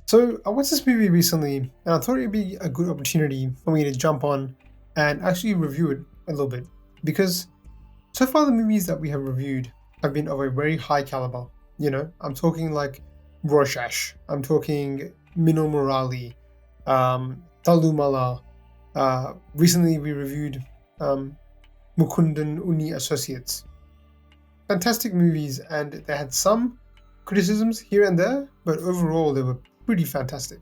So I watched this movie recently, and I thought it'd be a good opportunity for me to jump on and actually review it a little bit. Because so far the movies that we have reviewed have been of a very high caliber. I'm talking like Rorschach, I'm talking Mino Morali, Talumala. Recently we reviewed um, Mukundan Uni Associates. Fantastic movies, and they had some criticisms here and there, but overall they were pretty fantastic.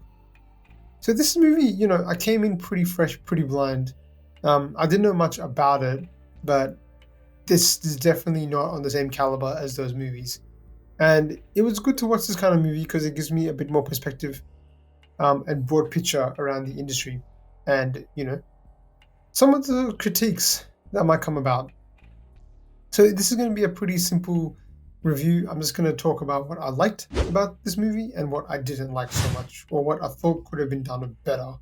So this movie, I came in pretty fresh, pretty blind. I didn't know much about it, but this is definitely not on the same caliber as those movies. And it was good to watch this kind of movie because it gives me a bit more perspective and broad picture around the industry, and some of the critiques that might come about. So this is going to be a pretty simple review. I'm just going to talk about what I liked about this movie and what I didn't like so much, or what I thought could have been done better.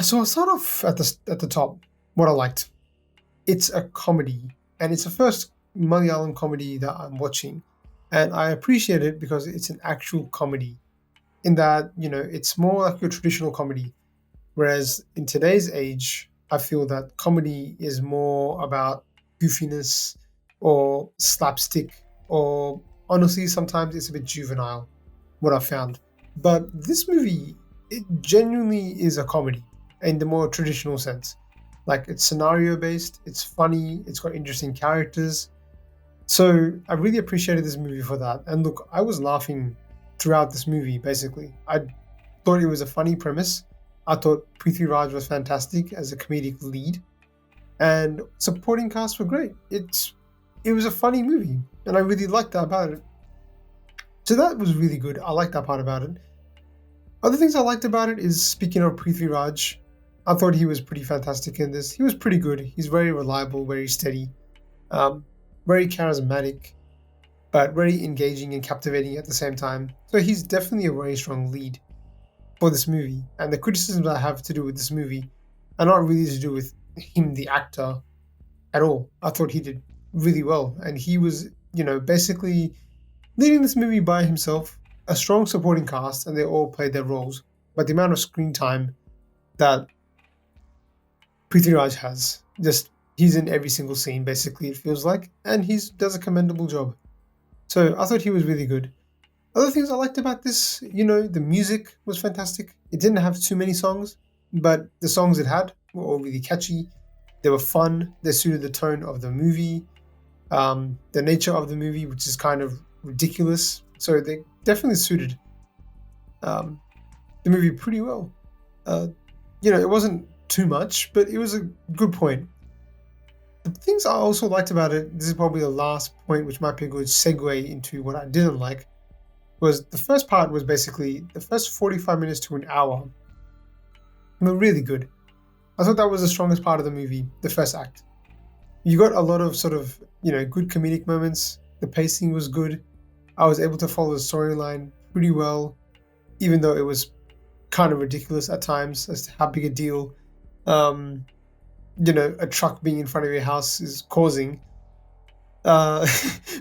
So I'll start off at the top. What I liked. It's a comedy, and it's the first Malayalam comedy that I'm watching, and I appreciate it because it's an actual comedy. In that, it's more like a traditional comedy, whereas in today's age, I feel that comedy is more about goofiness or slapstick, or honestly, sometimes it's a bit juvenile. What I found, but this movie, it genuinely is a comedy in the more traditional sense. Like, it's scenario based, it's funny, it's got interesting characters. So I really appreciated this movie for that. And look, I was laughing throughout this movie. Basically, I thought it was a funny premise. I thought Prithviraj was fantastic as a comedic lead, and supporting cast were great. It was a funny movie, and I really liked that about it. So that was really good. I liked that part about it. Other things I liked about it is, speaking of Prithviraj, I thought he was pretty fantastic in this. He was pretty good. He's very reliable, very steady, um, very charismatic, but very engaging and captivating at the same time. So he's definitely a very strong lead for this movie. And the criticisms I have to do with this movie are not really to do with him, the actor, at all. I thought he did really well, and he was, basically leading this movie by himself. A strong supporting cast, and they all played their roles. But the amount of screen time that Prithviraj has, just he's in every single scene, basically, it feels like, and he does a commendable job. So I thought he was really good. Other things I liked about this, the music was fantastic. It didn't have too many songs, but the songs it had were all really catchy. They were fun. They suited the tone of the movie, the nature of the movie, which is kind of ridiculous. So they definitely suited um, the movie pretty well. Uh, it wasn't too much, but it was a good point. The things I also liked about it, this is probably the last point, which might be a good segue into what I didn't like, was the first part was basically the first 45 minutes to an hour were really good. I thought that was the strongest part of the movie, the first act. You got a lot of sort of, good comedic moments. The pacing was good. I was able to follow the storyline pretty well, even though it was kind of ridiculous at times as to how big a deal, um, a truck being in front of your house is causing. Uh,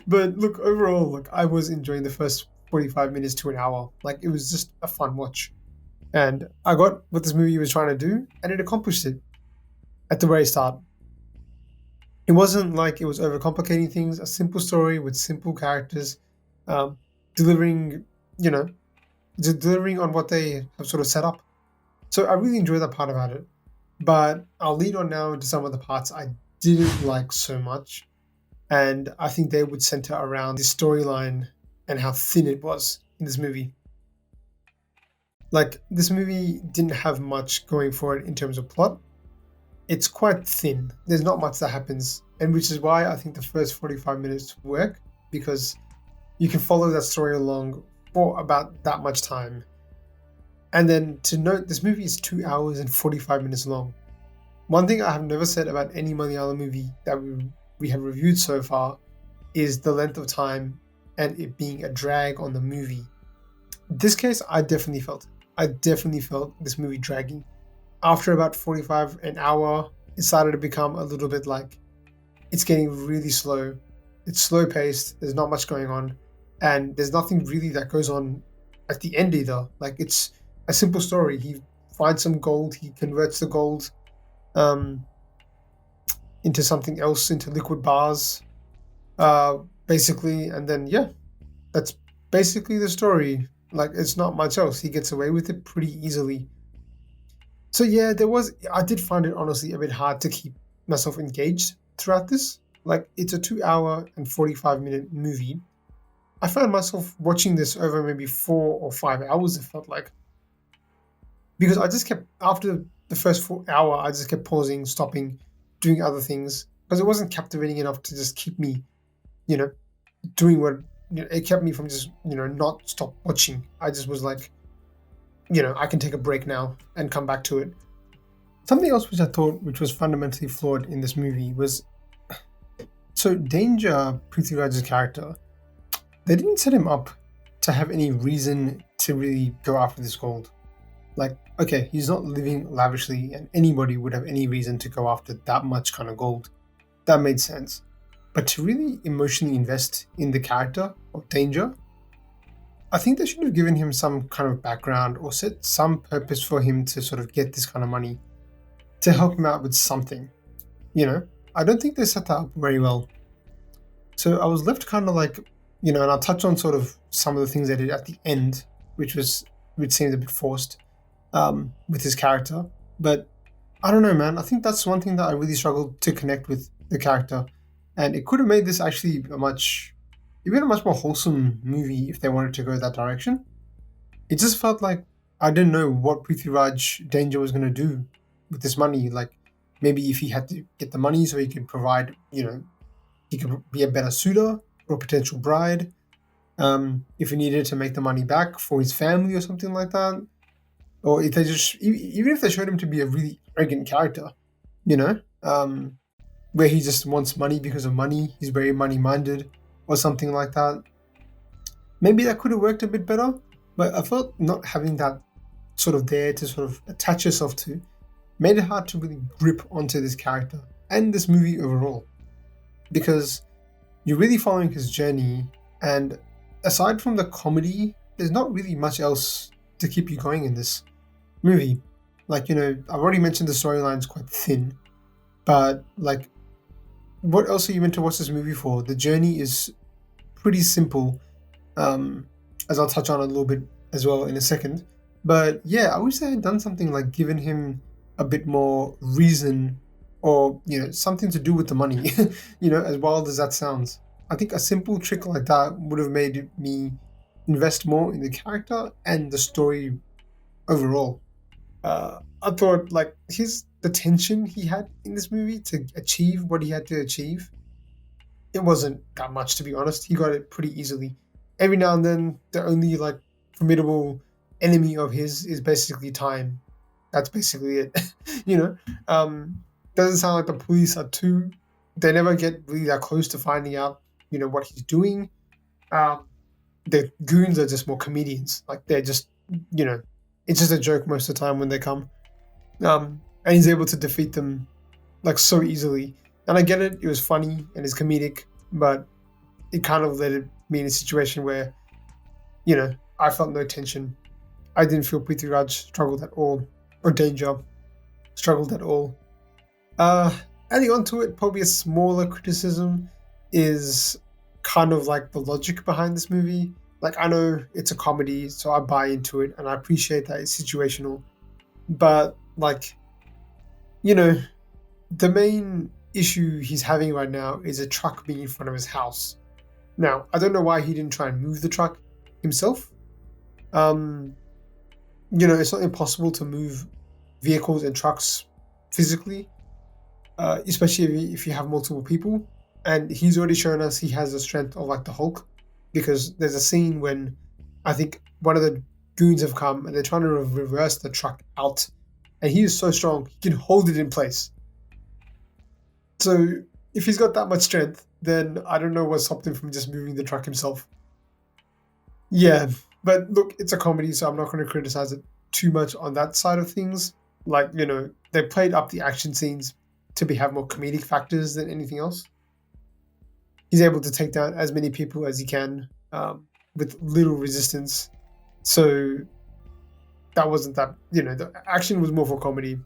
but look, overall, look, I was enjoying the first 45 minutes to an hour. Like, it was just a fun watch. And I got what this movie was trying to do, and it accomplished it at the very start. It wasn't like it was overcomplicating things, a simple story with simple characters, um, delivering, you know, delivering on what they have sort of set up. So I really enjoyed that part about it. But I'll lead on now into some of the parts I didn't like so much. And I think they would center around the storyline and how thin it was in this movie. Like, this movie didn't have much going for it in terms of plot. It's quite thin. There's not much that happens, and which is why I think the first 45 minutes work, because you can follow that story along for about that much time. And then to note, this movie is 2 hours and 45 minutes long. One thing I have never said about any Malayalam movie that we have reviewed so far is the length of time and it being a drag on the movie. In this case, I definitely felt it. I definitely felt this movie dragging. After about 45 an hour, it started to become a little bit like it's getting really slow. It's slow paced, there's not much going on, and there's nothing really that goes on at the end either. Like it's a simple story. He finds some gold, he converts the gold um, into something else, into liquid bars, uh, basically, and then yeah, that's basically the story. Like it's not much else. He gets away with it pretty easily. So yeah, there was. I did find it honestly a bit hard to keep myself engaged throughout this. Like it's a 2 hour and 45 minute movie. I found myself watching this over maybe 4 or 5 hours. It felt like because I just kept after the first 4 hour, I just kept pausing, stopping, doing other things because it wasn't captivating enough to just keep me, you know, doing what it kept me from just not stop watching. I just was like, I can take a break now and come back to it. Something else which I thought which was fundamentally flawed in this movie was so Danger, Prithviraj's character. They didn't set him up to have any reason to really go after this gold. Like, okay, he's not living lavishly, and anybody would have any reason to go after that much kind of gold. That made sense. But to really emotionally invest in the character of Danger, I think they should have given him some kind of background or set some purpose for him to sort of get this kind of money to help him out with something. I don't think they set that up very well. So I was left kind of like, and I'll touch on sort of some of the things they did at the end, which seemed a bit forced with his character. But I don't know, man. I think that's one thing that I really struggled to connect with the character. And it could have made this actually even a much more wholesome movie if they wanted to go that direction. It just felt like I didn't know what Prithviraj Danger was going to do with this money. Like maybe if he had to get the money so he could provide, he could be a better suitor or a potential bride. If he needed to make the money back for his family or something like that. Or if they even if they showed him to be a really arrogant character, where he just wants money because of money, he's very money minded or something like that. Maybe that could have worked a bit better, but I felt not having that sort of there to sort of attach yourself to made it hard to really grip onto this character and this movie overall. Because you're really following his journey, and aside from the comedy, there's not really much else to keep you going in this movie. Like, I've already mentioned the storyline's quite thin, but like, what else are you meant to watch this movie for? The journey is pretty simple, as I'll touch on a little bit as well in a second. But yeah, I wish they had done something like given him a bit more reason or, something to do with the money, as wild as that sounds. I think a simple trick like that would have made me invest more in the character and the story overall. I thought like the tension he had in this movie to achieve what he had to achieve, it wasn't that much, to be honest. He got it pretty easily. Every now and then, the only like formidable enemy of his is basically time. That's basically it. Doesn't sound like the police are too. They never get really that close to finding out, what he's doing. The goons are just more comedians. Like they're just, it's just a joke most of the time when they come. And he's able to defeat them like so easily. And I get it, it was funny and it's comedic, but it kind of let me in a situation where, I felt no tension. I didn't feel Prithviraj struggled at all, or Danger struggled at all. Adding on to it, probably a smaller criticism is kind of like the logic behind this movie. Like, I know it's a comedy, so I buy into it, and I appreciate that it's situational. But, like, the main issue he's having right now is a truck being in front of his house. Now, I don't know why he didn't try and move the truck himself. It's not impossible to move vehicles and trucks physically, especially if you have multiple people. And he's already shown us he has the strength of like the Hulk, because there's a scene when I think one of the goons have come and they're trying to reverse the truck out, and he is so strong he can hold it in place. So if he's got that much strength, then I don't know what stopped him from just moving the truck himself. Yeah, but look, it's a comedy, so I'm not going to criticize it too much on that side of things. Like, they played up the action scenes to have more comedic factors than anything else. He's able to take down as many people as he can with little resistance. So that wasn't that, the action was more for comedy.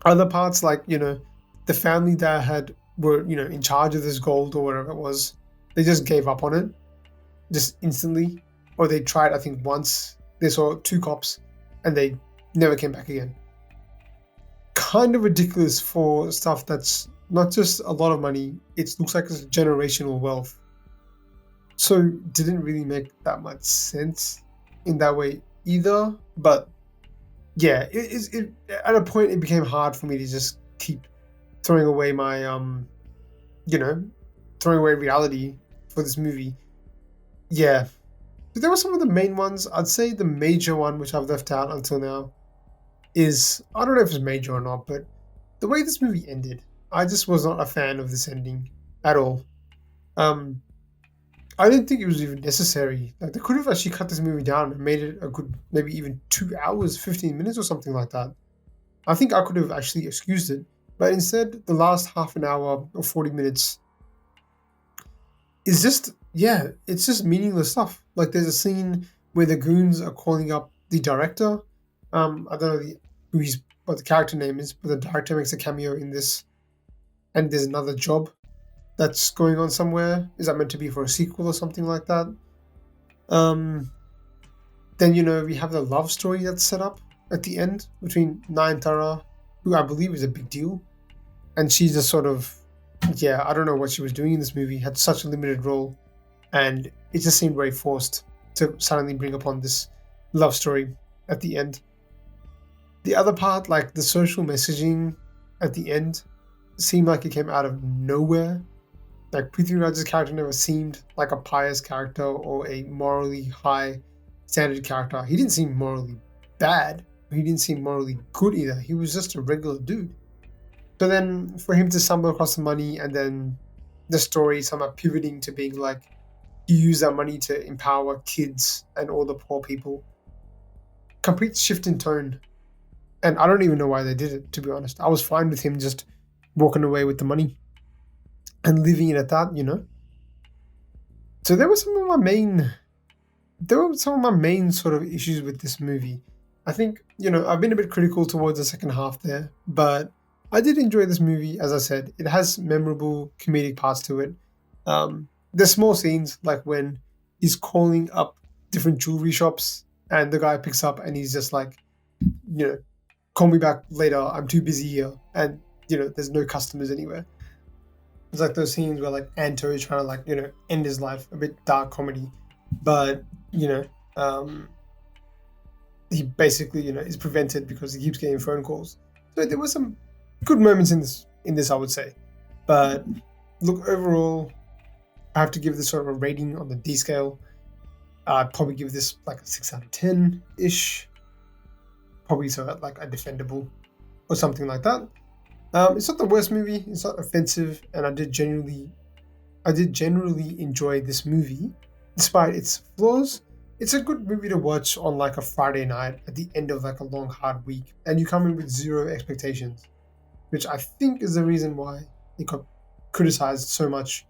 Other parts, like, the family that were, in charge of this gold or whatever it was, they just gave up on it just instantly. Or they tried, I think, once. They saw two cops and they never came back again. Kind of ridiculous for stuff that's not just a lot of money, it looks like it's generational wealth. So didn't really make that much sense in that way either. But yeah, at a point it became hard for me to just keep throwing away my throwing away reality for this movie. Yeah. So there were some of the main ones. I'd say the major one, which I've left out until now, is, I don't know if it's major or not, but the way this movie ended, I just was not a fan of this ending at all. Um, I didn't think it was even necessary. Like, they could have actually cut this movie down and made it a good, maybe even 2 hours, 15 minutes or something like that. I think I could have actually excused it. But instead, the last half an hour or 40 minutes is just, yeah, it's just meaningless stuff. Like, there's a scene where the goons are calling up the director. I don't know what the character name is, but the director makes a cameo in this. And there's another job that's going on somewhere. Is that meant to be for a sequel or something like that? Then, we have the love story that's set up at the end between Nayantara, who I believe is a big deal. And she's just sort of, yeah, I don't know what she was doing in this movie, had such a limited role. And it just seemed very forced to suddenly bring upon this love story at the end. The other part, like the social messaging at the end, seemed like it came out of nowhere. Like, Prithviraj's character never seemed like a pious character or a morally high standard character. He didn't seem morally bad. He didn't seem morally good either. He was just a regular dude. So then for him to stumble across the money and then the story somehow pivoting to being like, he used that money to empower kids and all the poor people. Complete shift in tone. And I don't even know why they did it, to be honest. I was fine with him just walking away with the money and leaving it at that, So there were some of my main sort of issues with this movie. I think, I've been a bit critical towards the second half there, but I did enjoy this movie. As I said, it has memorable comedic parts to it. There's small scenes like when he's calling up different jewelry shops and the guy picks up and he's just like, call me back later, I'm too busy here. And, there's no customers anywhere. It's like those scenes where like Anto is trying to like, end his life, a bit dark comedy. But, he basically, is prevented because he keeps getting phone calls. So there were some good moments in this, I would say. But look, overall, I have to give this sort of a rating on the D scale. I'd probably give this like a 6 out of 10-ish. Probably so at like a defendable or something like that. It's not the worst movie. It's not offensive, and I did generally enjoy this movie, despite its flaws. It's a good movie to watch on like a Friday night at the end of like a long, hard week, and you come in with zero expectations, which I think is the reason why it got criticized so much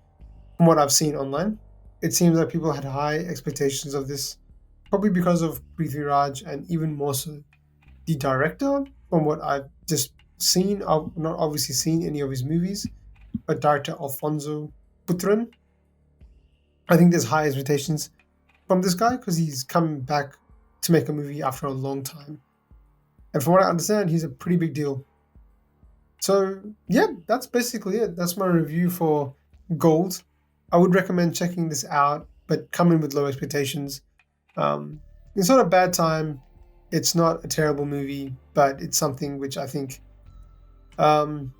from what I've seen online. It seems like people had high expectations of this, probably because of Prithviraj and even more so the director, from what I've just seen. I've not obviously seen any of his movies, but director Alfonso Putran. I think there's high expectations from this guy because he's coming back to make a movie after a long time. And from what I understand, he's a pretty big deal. So yeah, that's basically it. That's my review for Gold. I would recommend checking this out, but come in with low expectations. It's not a bad time. It's not a terrible movie, but it's something which I think can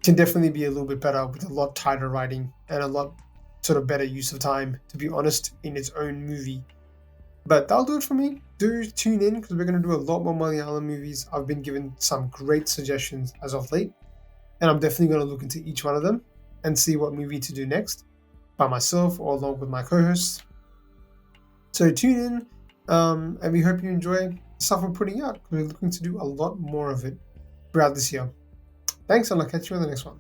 definitely be a little bit better with a lot tighter writing and a lot sort of better use of time, to be honest, in its own movie. But that'll do it for me. Do tune in because we're going to do a lot more Malayalam movies. I've been given some great suggestions as of late, and I'm definitely going to look into each one of them and see what movie to do next by myself or along with my co-hosts. So tune in, and we hope you enjoy the stuff we're putting out because we're looking to do a lot more of it throughout this year. Thanks, and I'll catch you on the next one.